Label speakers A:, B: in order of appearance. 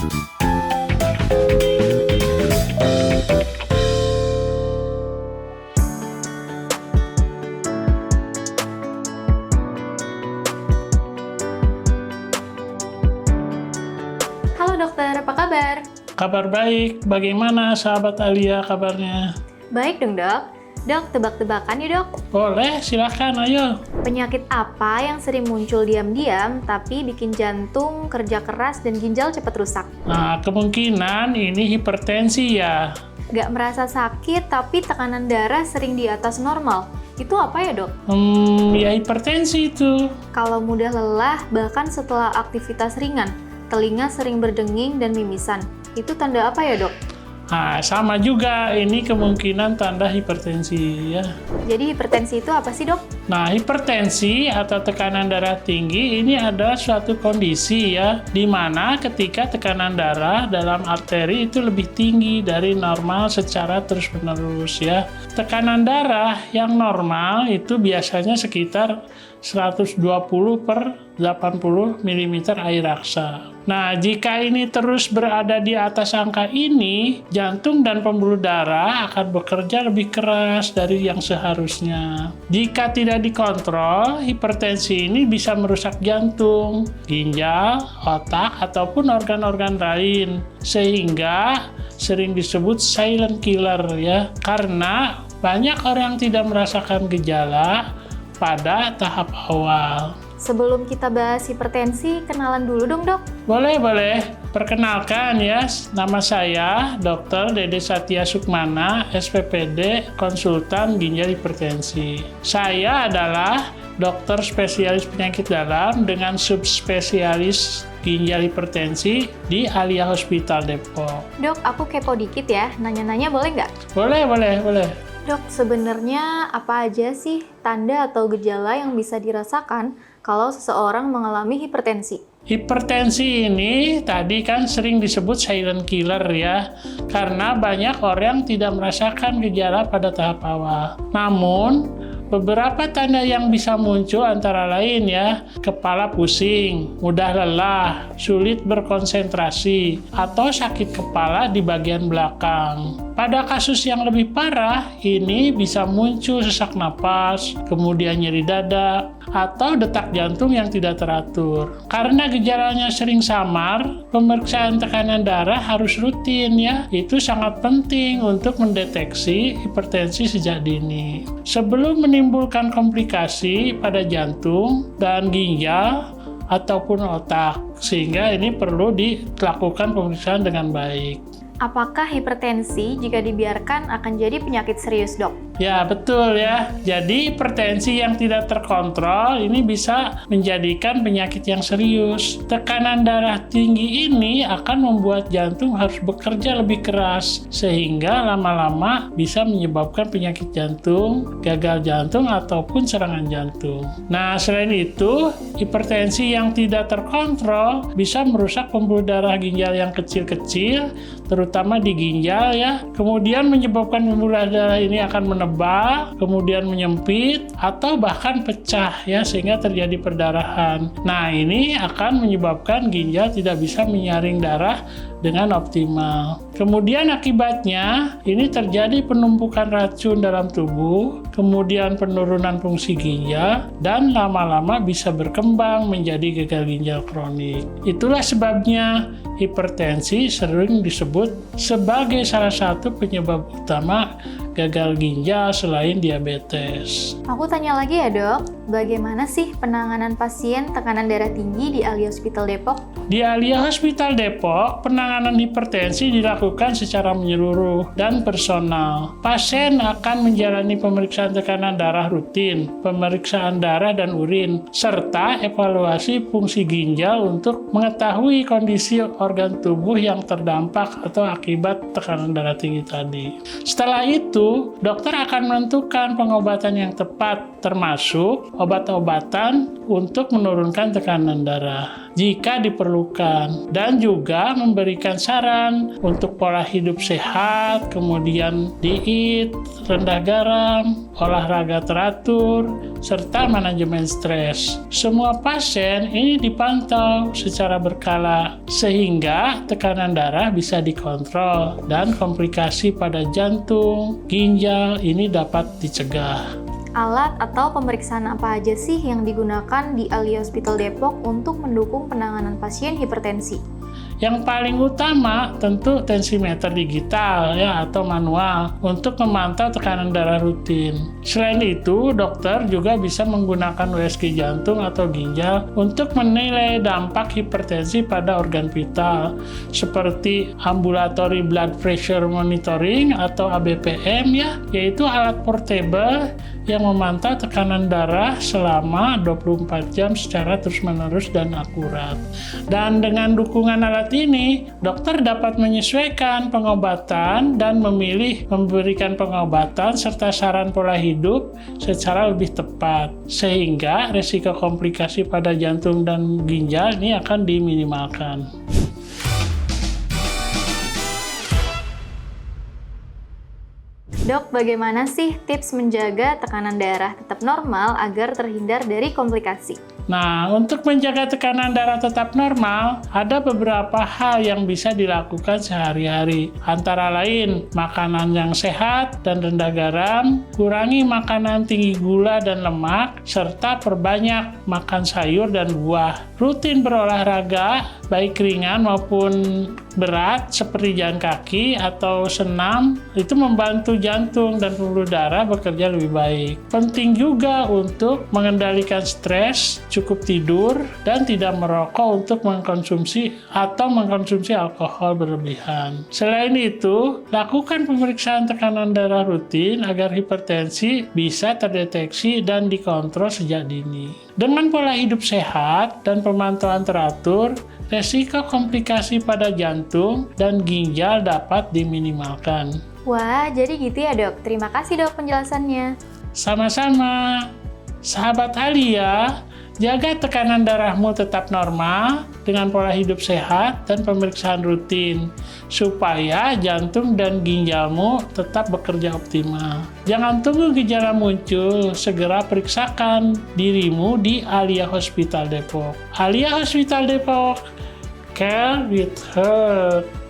A: Halo dokter, apa kabar?
B: Kabar baik, bagaimana sahabat Alia kabarnya?
A: Baik dong dok. Dok, tebak-tebakan ya dok.
B: Boleh, silakan, ayo.
A: Penyakit apa yang sering muncul diam-diam tapi bikin jantung kerja keras dan ginjal cepat rusak?
B: Nah, kemungkinan ini hipertensi ya.
A: Gak merasa sakit tapi tekanan darah sering di atas normal. Itu apa ya dok?
B: Ya hipertensi itu.
A: Kalau mudah lelah bahkan setelah aktivitas ringan, telinga sering berdenging dan mimisan. Itu tanda apa ya dok?
B: Nah, sama juga, ini kemungkinan tanda hipertensi ya.
A: Jadi hipertensi itu apa sih dok?
B: Nah, hipertensi atau tekanan darah tinggi ini adalah suatu kondisi ya, di mana ketika tekanan darah dalam arteri itu lebih tinggi dari normal secara terus-menerus ya. Tekanan darah yang normal itu biasanya sekitar 120 per 80 mm air raksa. Nah, jika ini terus berada di atas angka ini, jantung dan pembuluh darah akan bekerja lebih keras dari yang seharusnya. Jika tidak dikontrol, hipertensi ini bisa merusak jantung, ginjal, otak, ataupun organ-organ lain, sehingga sering disebut silent killer ya, karena banyak orang tidak merasakan gejala pada tahap awal.
A: Sebelum kita bahas hipertensi, kenalan dulu dong dok.
B: Boleh. Perkenalkan ya, nama saya Dr. Dede Satya Sukmana, SPPD, konsultan ginjal hipertensi. Saya adalah dokter spesialis penyakit dalam dengan subspesialis ginjal hipertensi di Alia Hospital Depok.
A: Dok, aku kepo dikit ya, nanya-nanya boleh nggak?
B: Boleh.
A: Dok, sebenarnya apa aja sih tanda atau gejala yang bisa dirasakan kalau seseorang mengalami hipertensi?
B: Hipertensi ini tadi kan sering disebut silent killer ya, karena banyak orang tidak merasakan gejala pada tahap awal. Namun, beberapa tanda yang bisa muncul antara lain ya, kepala pusing, mudah lelah, sulit berkonsentrasi, atau sakit kepala di bagian belakang. Pada kasus yang lebih parah, ini bisa muncul sesak napas, kemudian nyeri dada, atau detak jantung yang tidak teratur. Karena gejalanya sering samar, pemeriksaan tekanan darah harus rutin ya. Itu sangat penting untuk mendeteksi hipertensi sejak dini. Sebelum menimbulkan komplikasi pada jantung dan ginjal ataupun otak, sehingga ini perlu dilakukan pemeriksaan dengan baik.
A: Apakah hipertensi jika dibiarkan akan jadi penyakit serius, dok?
B: Ya, betul ya. Jadi hipertensi yang tidak terkontrol ini bisa menjadikan penyakit yang serius. Tekanan darah tinggi ini akan membuat jantung harus bekerja lebih keras, sehingga lama-lama bisa menyebabkan penyakit jantung, gagal jantung, ataupun serangan jantung. Nah, selain itu, hipertensi yang tidak terkontrol bisa merusak pembuluh darah ginjal yang kecil-kecil, terutama di ginjal ya. Kemudian menyebabkan pembuluh darah ini akan menebal, kemudian menyempit, atau bahkan pecah ya, sehingga terjadi perdarahan. Nah, ini akan menyebabkan ginjal tidak bisa menyaring darah dengan optimal. Kemudian akibatnya ini terjadi penumpukan racun dalam tubuh, kemudian penurunan fungsi ginjal, dan lama-lama bisa berkembang menjadi gagal ginjal kronik. Itulah sebabnya hipertensi sering disebut sebagai salah satu penyebab utama gagal ginjal selain diabetes.
A: Aku tanya lagi ya dok, bagaimana sih penanganan pasien tekanan darah tinggi di Alia Hospital Depok?
B: Di Alia Hospital Depok, penanganan hipertensi dilakukan secara menyeluruh dan personal. Pasien akan menjalani pemeriksaan tekanan darah rutin, pemeriksaan darah dan urin, serta evaluasi fungsi ginjal untuk mengetahui kondisi organ tubuh yang terdampak atau akibat tekanan darah tinggi tadi. Setelah itu, dokter akan menentukan pengobatan yang tepat, termasuk obat-obatan untuk menurunkan tekanan darah. jika diperlukan, dan juga memberikan saran untuk pola hidup sehat, kemudian diet, rendah garam, olahraga teratur, serta manajemen stres. Semua pasien ini dipantau secara berkala sehingga tekanan darah bisa dikontrol dan komplikasi pada jantung, ginjal ini dapat dicegah.
A: Alat atau pemeriksaan apa aja sih yang digunakan di Alia Hospital Depok untuk mendukung penanganan pasien hipertensi?
B: Yang paling utama tentu tensimeter digital ya atau manual untuk memantau tekanan darah rutin. Selain itu, dokter juga bisa menggunakan USG jantung atau ginjal untuk menilai dampak hipertensi pada organ vital seperti ambulatory blood pressure monitoring atau ABPM ya, yaitu alat portable yang memantau tekanan darah selama 24 jam secara terus-menerus dan akurat. Dan dengan dukungan alat ini, dokter dapat menyesuaikan pengobatan dan memilih memberikan pengobatan serta saran pola hidup secara lebih tepat, sehingga risiko komplikasi pada jantung dan ginjal ini akan diminimalkan.
A: Dok, bagaimana sih tips menjaga tekanan darah tetap normal agar terhindar dari komplikasi?
B: Nah, untuk menjaga tekanan darah tetap normal, ada beberapa hal yang bisa dilakukan sehari-hari. Antara lain, makanan yang sehat dan rendah garam, kurangi makanan tinggi gula dan lemak, serta perbanyak makan sayur dan buah. Rutin berolahraga, baik ringan maupun berat seperti jalan kaki atau senam, itu membantu jantung dan pembuluh darah bekerja lebih baik. Penting juga untuk mengendalikan stres, cukup tidur, dan tidak merokok untuk mengkonsumsi alkohol berlebihan. Selain itu, lakukan pemeriksaan tekanan darah rutin agar hipertensi bisa terdeteksi dan dikontrol sejak dini. Dengan pola hidup sehat dan pemantauan teratur, resiko komplikasi pada jantung dan ginjal dapat diminimalkan.
A: Wah, jadi gitu ya dok. Terima kasih dok penjelasannya.
B: Sama-sama. Sahabat Alia, jaga tekanan darahmu tetap normal dengan pola hidup sehat dan pemeriksaan rutin supaya jantung dan ginjalmu tetap bekerja optimal. Jangan tunggu gejala muncul, segera periksakan dirimu di Alia Hospital Depok. Alia Hospital Depok, care with heart.